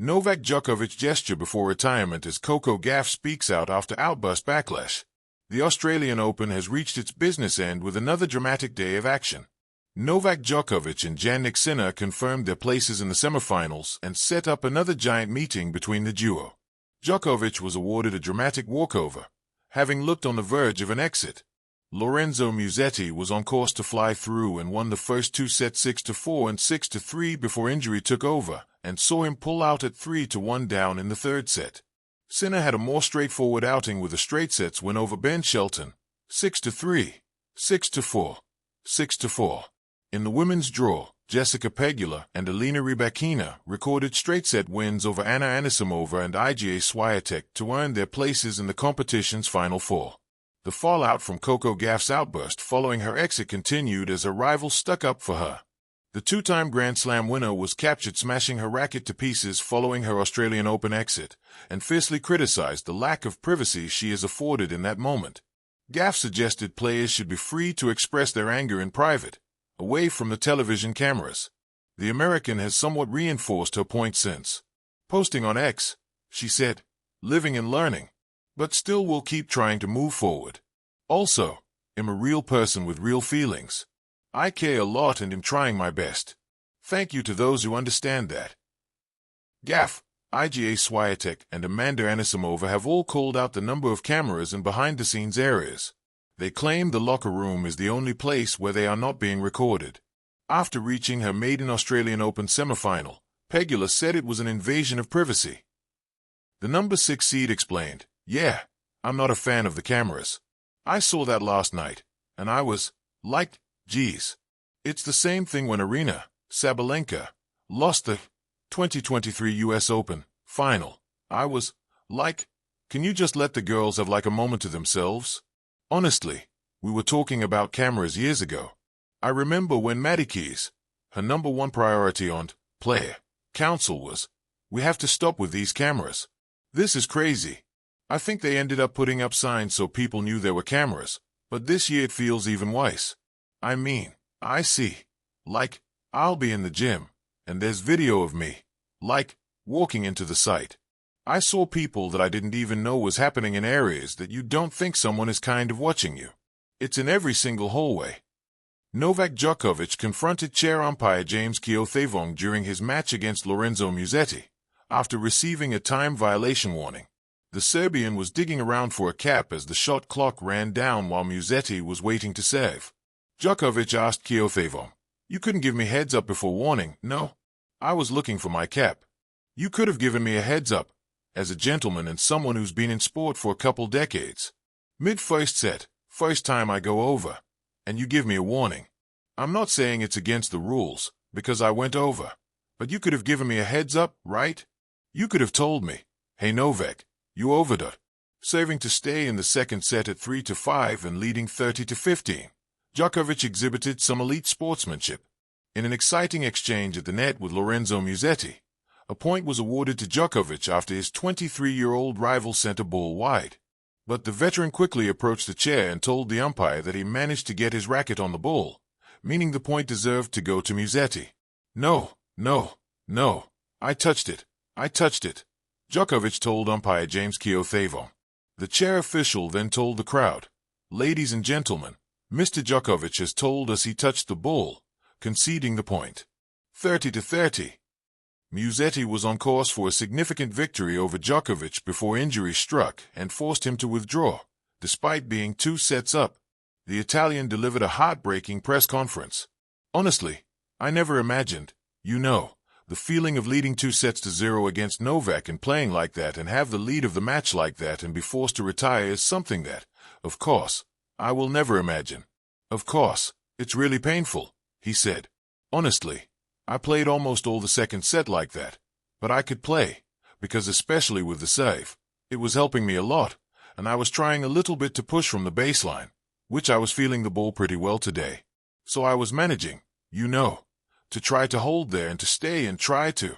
Novak Djokovic gesture before retirement as COCO GAUFF speaks out after Outburst Backlash. The Australian Open has reached its business end with another dramatic day of action. Novak Djokovic and Jannik Sinner confirmed their places in the semifinals and set up another giant meeting between the duo. Djokovic was awarded a dramatic walkover, having looked on the verge of an exit. Lorenzo Musetti was on course to fly through and won the first two sets 6-4 and 6-3 before injury took over and saw him pull out at 3-1 down in the third set. Sinner had a more straightforward outing with a straight sets win over Ben Shelton, 6-3, 6-4, 6-4. In the women's draw, Jessica Pegula and Alina Rybakina recorded straight set wins over Anna Anisimova and Iga Swiatek to earn their places in the competition's Final Four. The fallout from COCO GAUFF's outburst following her exit continued as her rival stuck up for her. The two-time Grand Slam winner was captured smashing her racket to pieces following her Australian Open exit, and fiercely criticized the lack of privacy she is afforded in that moment. GAUFF suggested players should be free to express their anger in private, away from the television cameras. The American has somewhat reinforced her point since. Posting on X, she said, "Living and learning, but still will keep trying to move forward. Also, I'm a real person with real feelings. I care a lot and am trying my best. Thank you to those who understand that." GAUFF, Iga Swiatek, and Amanda Anisimova have all called out the number of cameras and behind-the-scenes areas. They claim the locker room is the only place where they are not being recorded. After reaching her maiden Australian Open semifinal, Pegula said it was an invasion of privacy. The number 6 seed explained, "Yeah, I'm not a fan of the cameras. I saw that last night, and I was like, geez. It's the same thing when Arina Sabalenka lost the 2023 US Open final. I was like, can you just let the girls have like a moment to themselves? Honestly, we were talking about cameras years ago. I remember when Maddie Keys, her number one priority on player council was, we have to stop with these cameras. This is crazy. I think they ended up putting up signs so people knew there were cameras, but this year it feels even worse. I mean, I see. Like, I'll be in the gym, and there's video of me, like, walking into the site. I saw people that I didn't even know was happening in areas that you don't think someone is kind of watching you. It's in every single hallway." Novak Djokovic confronted chair umpire James Keothavong during his match against Lorenzo Musetti, after receiving a time violation warning. The Serbian was digging around for a cap as the shot clock ran down while Musetti was waiting to serve. Djokovic asked Keothavong, "You couldn't give me heads up before warning, no? I was looking for my cap. You could have given me a heads up, as a gentleman and someone who's been in sport for a couple decades. Mid-first set, first time I go over, and you give me a warning. I'm not saying it's against the rules, because I went over, but you could have given me a heads up, right? You could have told me, hey Novak, you overdid." Serving to stay in the second set at 3-5 and leading 30-15. Djokovic exhibited some elite sportsmanship. In an exciting exchange at the net with Lorenzo Musetti, a point was awarded to Djokovic after his 23-year-old rival sent a ball wide. But the veteran quickly approached the chair and told the umpire that he managed to get his racket on the ball, meaning the point deserved to go to Musetti. "No, no, no, I touched it, Djokovic told umpire James Keothavong. The chair official then told the crowd, "Ladies and gentlemen, Mr. Djokovic has told us he touched the ball," conceding the point. 30-30. Musetti was on course for a significant victory over Djokovic before injury struck and forced him to withdraw, despite being 2 sets up. The Italian delivered a heartbreaking press conference. "Honestly, I never imagined, the feeling of leading 2-0 against Novak and playing like that and have the lead of the match like that and be forced to retire is something that, of course, I will never imagine. Of course, it's really painful," he said. "Honestly, I played almost all the second set like that, but I could play, because especially with the serve, it was helping me a lot, and I was trying a little bit to push from the baseline, which I was feeling the ball pretty well today. So I was managing, to try to hold there and to stay and try to,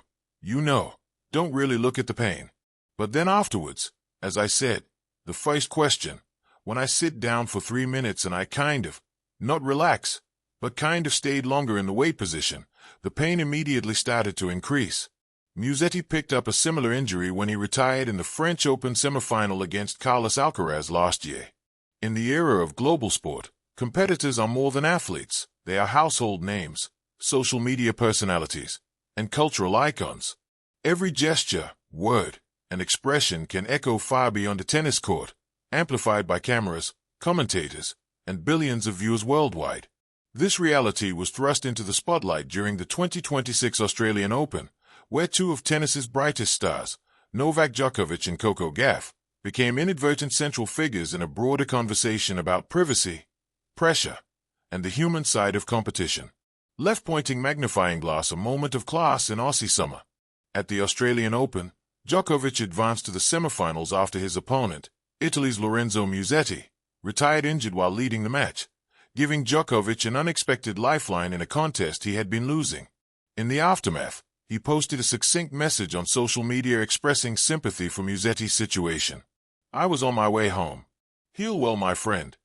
don't really look at the pain. But then afterwards, as I said, the first question, when I sit down for 3 minutes and I kind of, not relax, but kind of stayed longer in the weight position, the pain immediately started to increase. Musetti picked up a similar injury when he retired in the French Open semifinal against Carlos Alcaraz last year. In the era of global sport, competitors are more than athletes. They are household names, social media personalities, and cultural icons. Every gesture, word, and expression can echo far beyond a tennis court, amplified by cameras, commentators, and billions of viewers worldwide. This reality was thrust into the spotlight during the 2026 Australian Open, where two of tennis's brightest stars, Novak Djokovic and COCO GAUFF, became inadvertent central figures in a broader conversation about privacy, pressure, and the human side of competition. Left-pointing magnifying glass, a moment of class in Aussie summer. At the Australian Open, Djokovic advanced to the semifinals after his opponent, Italy's Lorenzo Musetti, retired injured while leading the match, giving Djokovic an unexpected lifeline in a contest he had been losing. In the aftermath, he posted a succinct message on social media expressing sympathy for Musetti's situation. "I was on my way home. Heal well, my friend."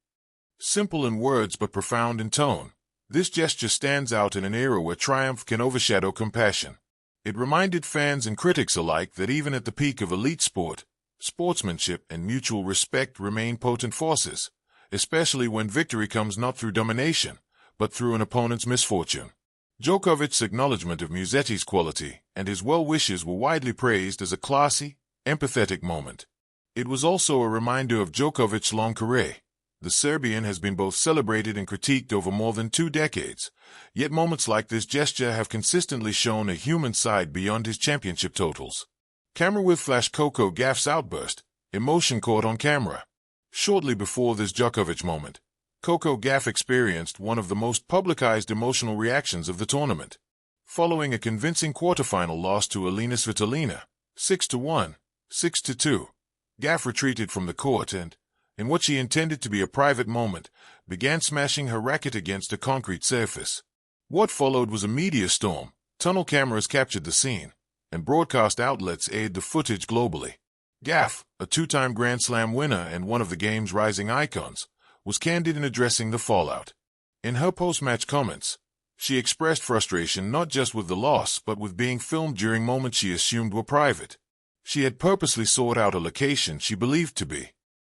Simple in words but profound in tone, this gesture stands out in an era where triumph can overshadow compassion. It reminded fans and critics alike that even at the peak of elite sport, sportsmanship and mutual respect remain potent forces, especially when victory comes not through domination, but through an opponent's misfortune. Djokovic's acknowledgement of Musetti's quality and his well-wishes were widely praised as a classy, empathetic moment. It was also a reminder of Djokovic's long career. The Serbian has been both celebrated and critiqued over more than 2 decades, yet moments like this gesture have consistently shown a human side beyond his championship totals. Camera with flash. COCO GAUFF's outburst, emotion caught on camera. Shortly before this Djokovic moment, COCO GAUFF experienced one of the most publicized emotional reactions of the tournament. Following a convincing quarterfinal loss to Elina Svitolina, 6-1, 6-2, GAUFF retreated from the court and, in what she intended to be a private moment, began smashing her racket against a concrete surface. What followed was a media storm. Tunnel cameras captured the scene, and broadcast outlets aired the footage globally. GAUFF, a 2-time Grand Slam winner and one of the game's rising icons, was candid in addressing the fallout. In her post-match comments, she expressed frustration not just with the loss but with being filmed during moments she assumed were private. She had purposely sought out a location she believed to be